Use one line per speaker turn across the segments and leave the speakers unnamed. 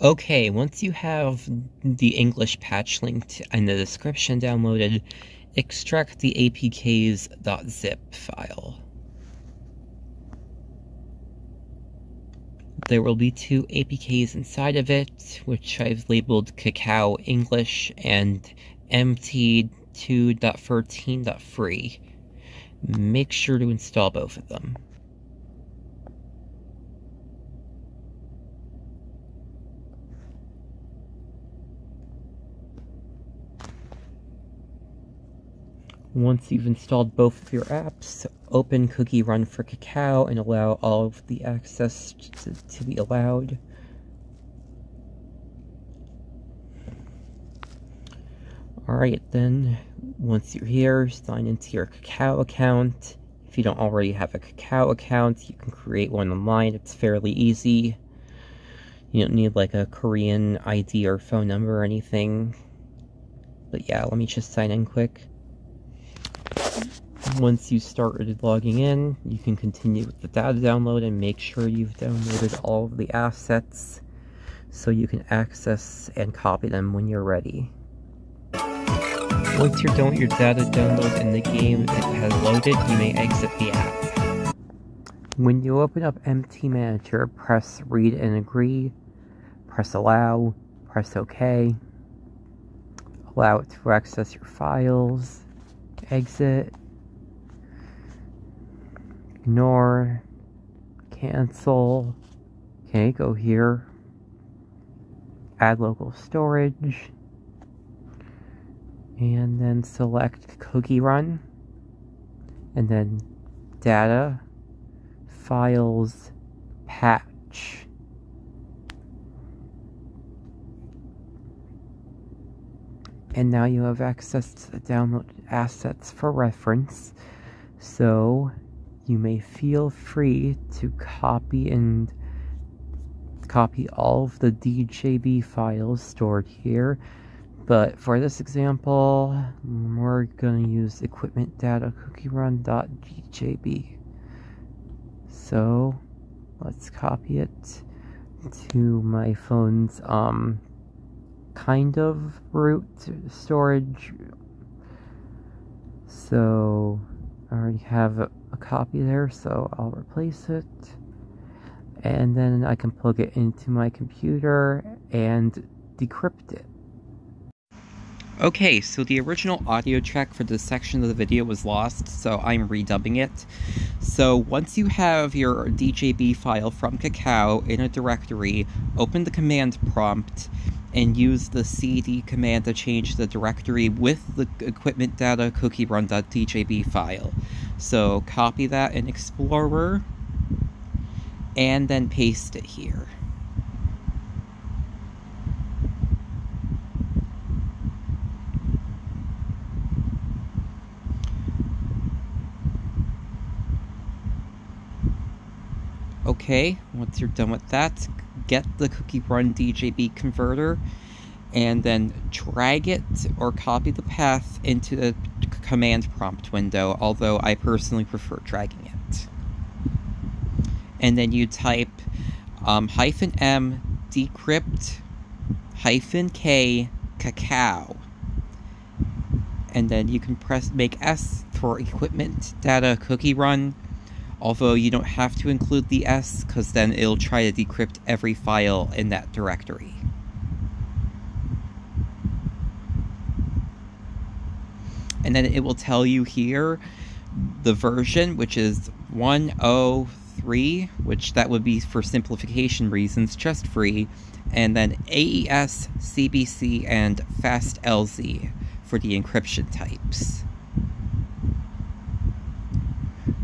Okay, once you have the English patch linked in the description downloaded, extract the apks.zip file. There will be two APKs inside of it, which I've labeled Kakao English and mt2.13.free. Make sure to install both of them. Once you've installed both of your apps, open CookieRun for Kakao and allow all of the access to be allowed. Alright then, once you're here, sign into your Kakao account. If you don't already have a Kakao account, you can create one online. It's fairly easy. You don't need like a Korean ID or phone number or anything. But yeah, let me just sign in quick. Once you started logging in, you can continue with the data download and make sure you've downloaded all of the assets so you can access and copy them when you're ready. Once you're done with your data download and the game has loaded, you may exit the app. When you open up MT Manager, press Read and Agree, press Allow, press OK, allow it to access your files, exit, ignore, cancel, okay, go here, add local storage, and then select CookieRun, and then Data, Files, Patch. And now you have access to the downloaded assets for reference, so you may feel free to copy all of the DJB files stored here. But for this example, we're going to use equipment data CookieRun.DJB. So let's copy it to my phone's kind of root storage. So I already have a copy there, so I'll replace it. And then I can plug it into my computer and decrypt it. Okay, so the original audio track for this section of the video was lost, so I'm redubbing it. So once you have your DJB file from Kakao in a directory, open the command prompt and use the cd command to change the directory with the equipment data CookieRun.djb file. So copy that in Explorer and then paste it here. Okay, once you're done with that, get the CookieRunDJB converter and then drag it or copy the path into the command prompt window, although I personally prefer dragging it. And then you type -m decrypt -k Kakao. And then you can make S for equipment data CookieRun. Although you don't have to include the S, because then it'll try to decrypt every file in that directory. And then it will tell you here the version, which is 103, which that would be for simplification reasons, just free, and then AES, CBC, and FastLZ for the encryption types.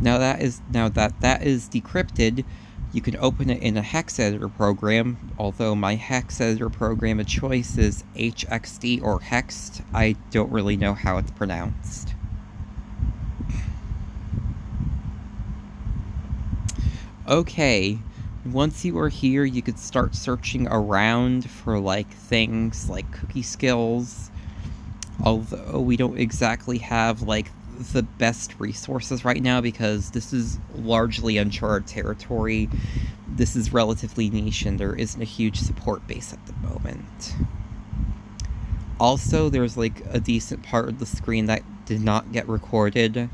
Now that is decrypted, you can open it in a hex editor program, although my hex editor program of choice is HXD or Hext. I don't really know how it's pronounced. Okay, once you are here, you could start searching around for like things like cookie skills, although we don't exactly have like the best resources right now because this is largely uncharted territory. this is relatively niche and there isn't a huge support base at the moment. Also, there's like a decent part of the screen that did not get recorded.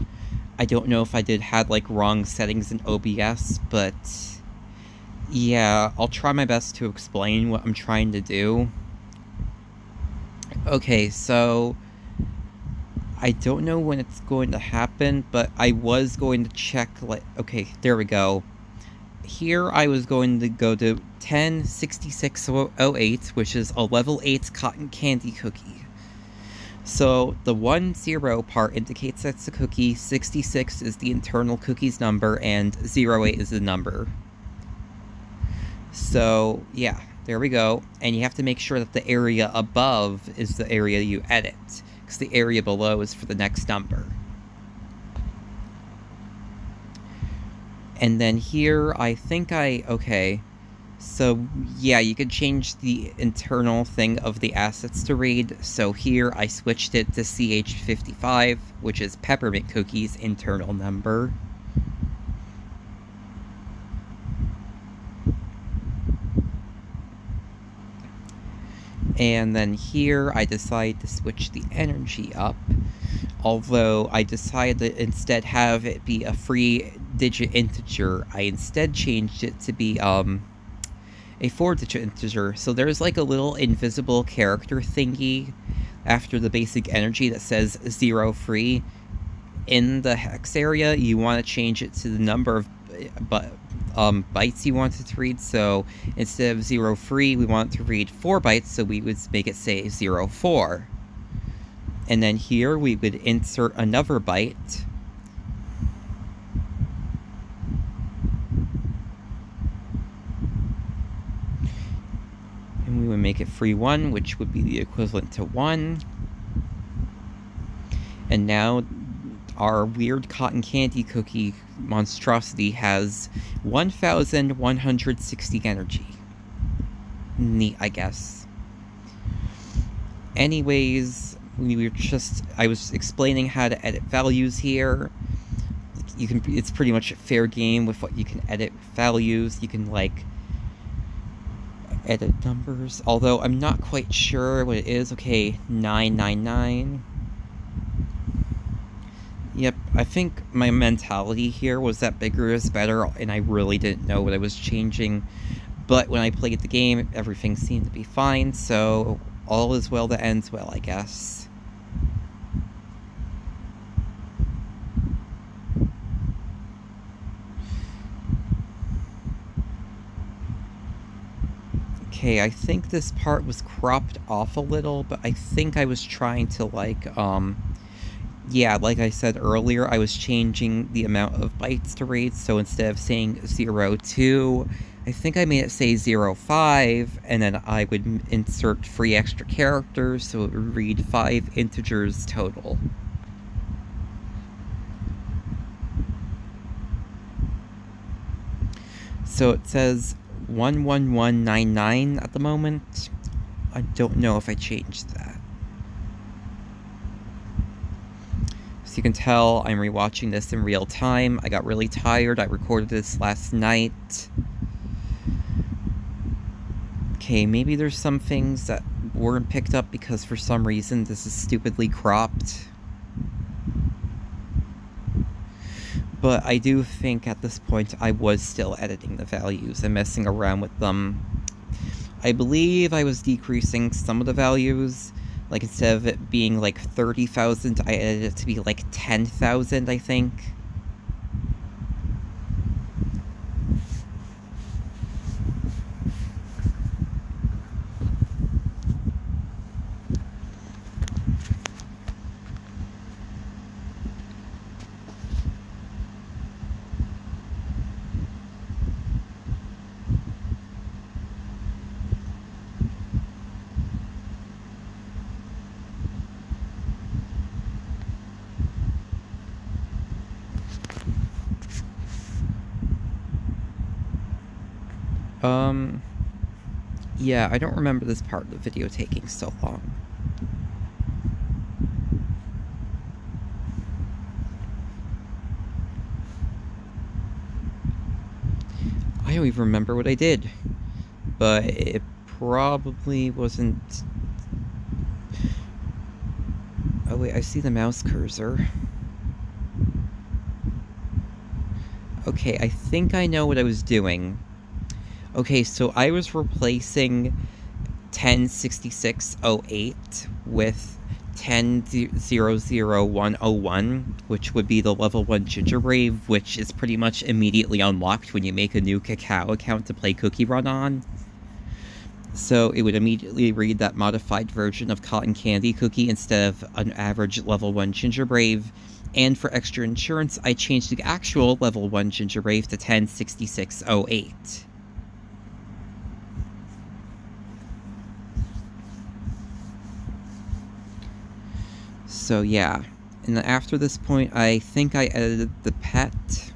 I don't know if I had like wrong settings in OBS, but yeah, I'll try my best to explain what I'm trying to do. Okay, so I don't know when it's going to happen, but I was going to check, like, okay, there we go. Here I was going to go to 106608, which is a level 8 cotton candy cookie. So the 10 part indicates that's the cookie, 66 is the internal cookie's number, and 08 is the number. So yeah, there we go. And you have to make sure that the area above is the area you edit, because the area below is for the next number. And then here, I think okay. So yeah, you could change the internal thing of the assets to read. So here, I switched it to CH55, which is Peppermint Cookie's internal number. And then here, I decided to switch the energy up. Although I decided to instead have it be a 3-digit integer, I instead changed it to be a 4-digit integer. So there's like a little invisible character thingy after the basic energy that says 0 free. In the hex area, you want to change it to the number of bytes you want it to read. So instead of 0 free, we want it to read 4 bytes, so we would make it say 04. And then here we would insert another byte. And we would make it free 1, which would be the equivalent to 1. And now our weird cotton candy cookie monstrosity has 1,160 energy. Neat, I guess. Anyways, I was explaining how to edit values here. It's pretty much a fair game with what you can edit values. You can, like, edit numbers, although I'm not quite sure what it is. Okay, 999. Yep, I think my mentality here was that bigger is better, and I really didn't know what I was changing. But when I played the game, everything seemed to be fine, so all is well that ends well, I guess. Okay, I think this part was cropped off a little, but I think I was trying to, like, yeah, like I said earlier, I was changing the amount of bytes to read, so instead of saying 02, I think I made it say 05, and then I would insert 3 extra characters, so it would read 5 integers total. So it says 11199 at the moment. I don't know if I changed that. So you can tell I'm rewatching this in real time. I got really tired. I recorded this last night. Okay, maybe there's some things that weren't picked up because for some reason this is stupidly cropped. But I do think at this point I was still editing the values and messing around with them. I believe I was decreasing some of the values. Like, instead of it being like 30,000, I edited it to be like 10,000, I think. Yeah, I don't remember this part of the video taking so long. I don't even remember what I did. But it probably wasn't... Oh wait, I see the mouse cursor. Okay, I think I know what I was doing. Okay, so I was replacing 106608 with 10.0.0.101, which would be the level 1 Gingerbrave, which is pretty much immediately unlocked when you make a new Kakao account to play Cookie Run on. So it would immediately read that modified version of Cotton Candy Cookie instead of an average level 1 Gingerbrave. And for extra insurance, I changed the actual level 1 Gingerbrave to 106608. So yeah, and then after this point, I think I edited the pet.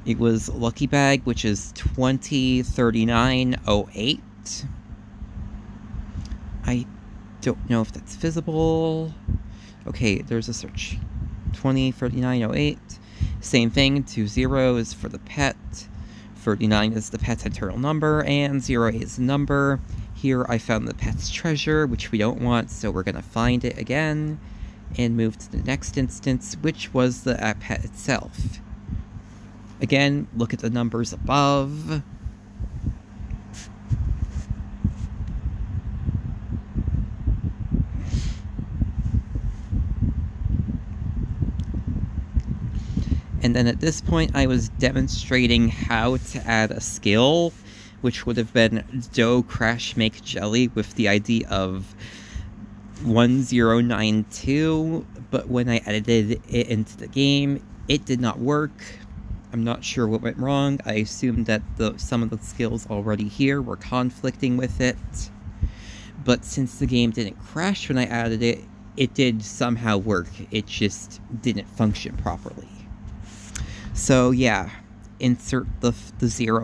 It was Lucky Bag, which is 203908. I don't know if that's visible. Okay, there's a search. 203908. Same thing, 20 is for the pet. 39 is the pet's internal number, and 08 is the number. Here I found the pet's treasure, which we don't want, so we're gonna find it again, and move to the next instance, which was the pet itself. Again, look at the numbers above. And then at this point, I was demonstrating how to add a skill, which would have been Dough Crash Make Jelly with the ID of 1092, but when I edited it into the game, it did not work. I'm not sure what went wrong. I assumed that some of the skills already here were conflicting with it. But since the game didn't crash when I added it, it did somehow work. It just didn't function properly. So yeah, insert the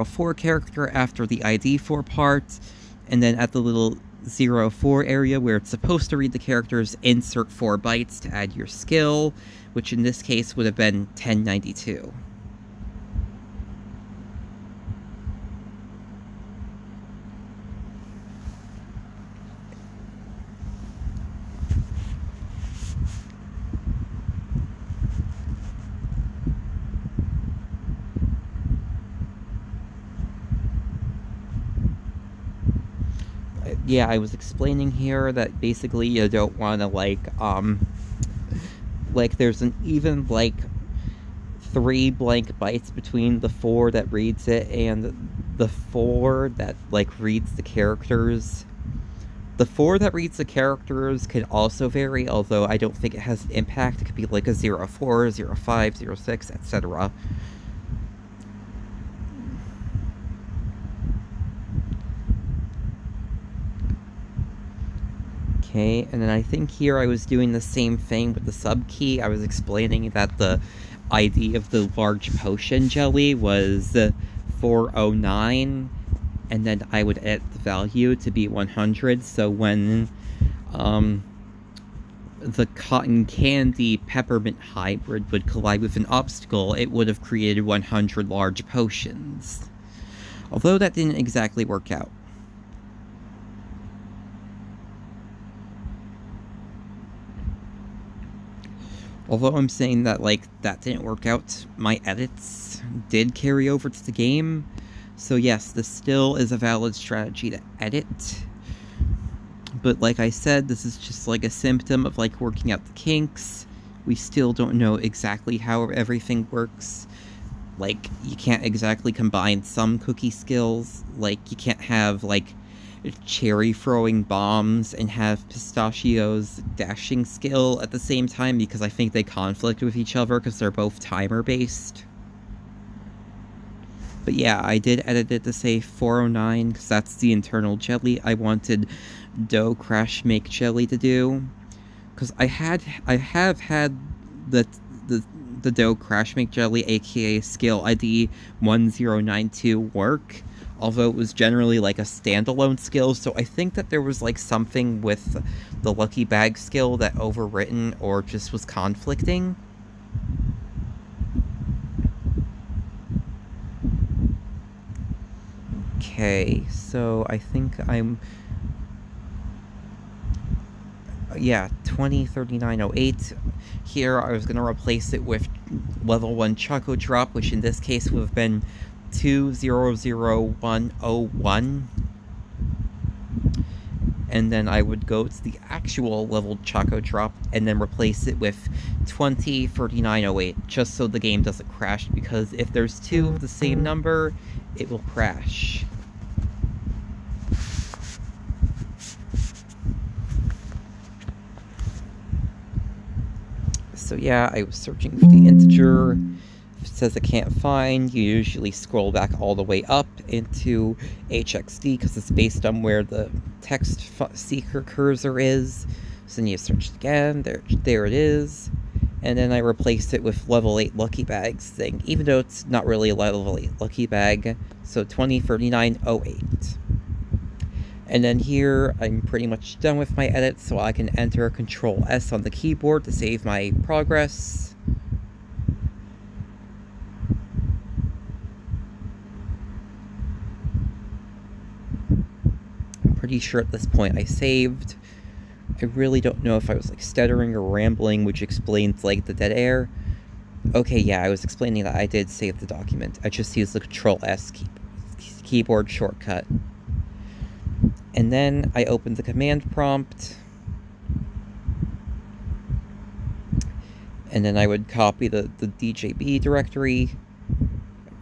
04 character after the ID 4 part, and then at the little 04 area where it's supposed to read the characters, insert 4 bytes to add your skill, which in this case would have been 1092. Yeah, I was explaining here that basically you don't want to, like, there's an even, 3 blank bytes between the 4 that reads it and the 4 that, reads the characters. The 4 that reads the characters could also vary, although I don't think it has an impact. It could be like a 04, 05, 06, etc. Okay, and then I think here I was doing the same thing with the sub key. I was explaining that the ID of the large potion jelly was 409, and then I would edit the value to be 100, so when the cotton candy peppermint hybrid would collide with an obstacle, it would have created 100 large potions. Although that didn't exactly work out. Although I'm saying that, that didn't work out, my edits did carry over to the game. So yes, this still is a valid strategy to edit. But like I said, this is just a symptom of working out the kinks. We still don't know exactly how everything works. You can't exactly combine some cookie skills. You can't have, cherry throwing bombs and have Pistachio's dashing skill at the same time, because I think they conflict with each other because they're both timer based. But yeah, I did edit it to say 409 because that's the internal jelly I wanted Dough Crash Make Jelly to do. Because I have had the Dough Crash Make Jelly, aka skill ID 1092, work. Although it was generally a standalone skill, so I think that there was something with the Lucky Bag skill that overwritten or just was conflicting. Okay, so I think I'm... yeah, 203908. Here, I was going to replace it with level 1 Choco Drop, which in this case would have been 200101. And then I would go to the actual level Choco Drop and then replace it with 203908, just so the game doesn't crash, because if there's two of the same number, it will crash. So yeah, I was searching for the integer. If it says I can't find, you usually scroll back all the way up into HXD, because it's based on where the text seeker cursor is. So then you search it again, there it is. And then I replaced it with level 8 Lucky Bags thing, even though it's not really a level 8 Lucky Bag. So 203908. And then here, I'm pretty much done with my edit, so I can enter Control S on the keyboard to save my progress. I'm pretty sure at this point I saved. I really don't know if I was like stuttering or rambling, which explains like the dead air. Okay, yeah, I was explaining that I did save the document. I just used the Control S keyboard shortcut. And then I opened the command prompt. And then I would copy the DJB directory.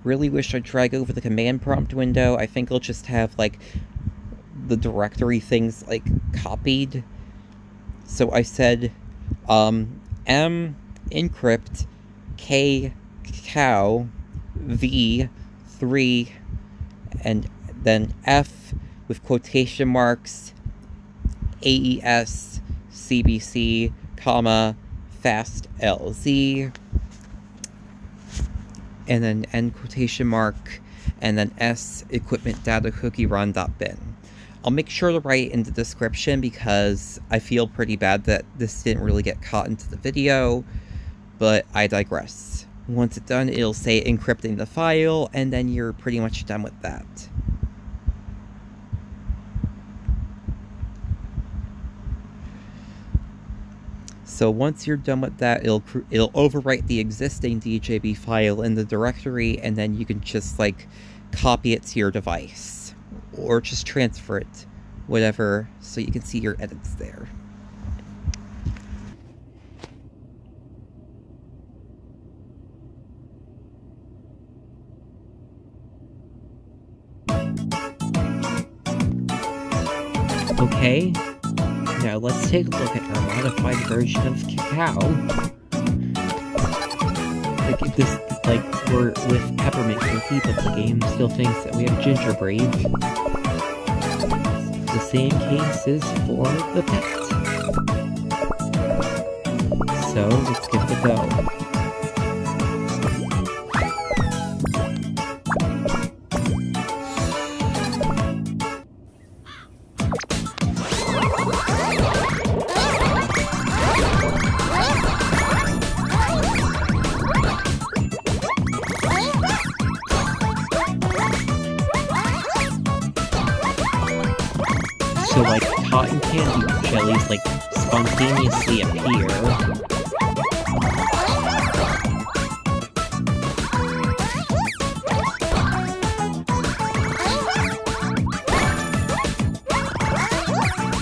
Really wish I'd drag over the command prompt window. I think I'll just have like the directory things like copied. So I said M encrypt K Kakao V 3 and then F with quotation marks AES CBC comma fast LZ and then end quotation mark and then S equipment data CookieRun.bin. I'll make sure to write in the description because I feel pretty bad that this didn't really get caught into the video, but I digress. Once it's done, it'll say encrypting the file, and then you're pretty much done with that. So once you're done with that, it'll overwrite the existing DJB file in the directory, and then you can just like copy it to your device. Or just transfer it, whatever, so you can see your edits there. Okay, now let's take a look at our modified version of Kakao. Like this, like we're with peppermint cookie, but the game still thinks that we have gingerbread. The same case is for the pet. So let's give it a go. So, like, cotton candy jellies, like, spontaneously appear.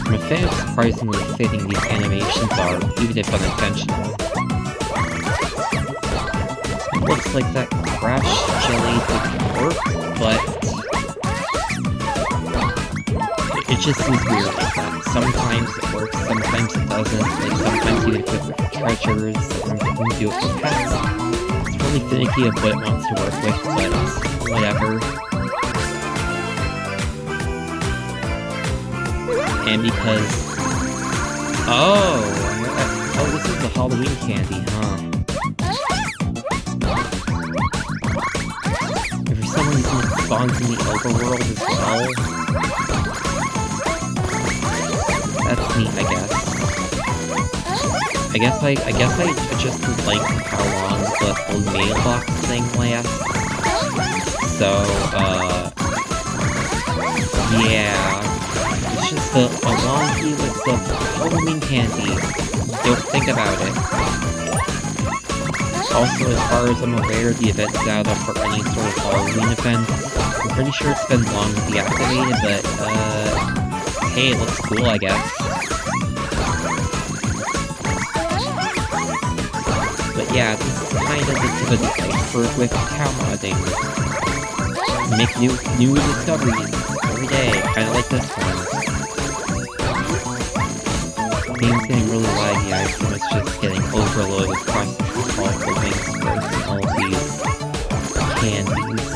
I'm a fan of surprisingly fitting these animations are, even if unintentional. It looks like that crash jelly didn't work, but it just seems weird like that. Sometimes it works, sometimes it doesn't. Like, sometimes you can do it with treasures, sometimes you can do it with pets. It's really finicky of what it wants to work with, but whatever. And because... Oh, this is the Halloween candy, huh? And for some reason, it spawns in the overworld as well. That's neat, I guess. I guess I just like how long the whole mailbox thing lasts. So, Yeah, it's just a long helix of Halloween candy. Don't think about it. Also, as far as I'm aware, the event data for any sort of Halloween event, I'm pretty sure it's been long deactivated, but, hey, it looks cool, I guess. But yeah, this is kind of the tip of the iceberg with Kakao modding. Make new discoveries every day, kind of like this one. Game's getting really laggy, I assume it's just getting overloaded with processing call for things for all these candies.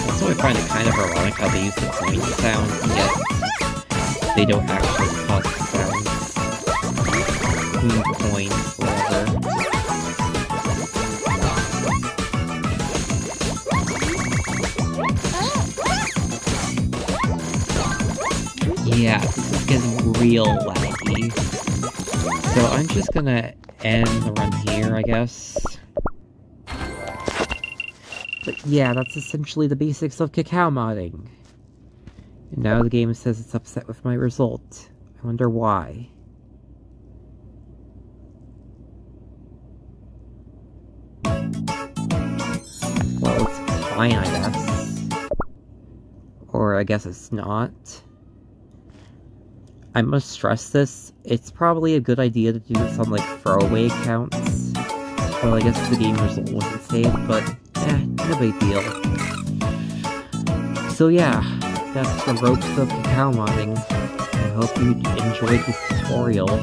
Also, I find it kind of ironic how they use the coin sound, yet they don't actually cause sounds. Coins, whatever. Yeah, this is getting real laggy. So I'm just gonna end the run here, I guess. But yeah, that's essentially the basics of Kakao modding. And now the game says it's upset with my result. I wonder why. Well, it's fine, I guess. Or I guess it's not. I must stress this, it's probably a good idea to do this on, like, throwaway accounts. Well, I guess the game result wasn't saved, but, no big deal. So yeah, that's the ropes of Kakao modding. I hope you enjoyed this tutorial.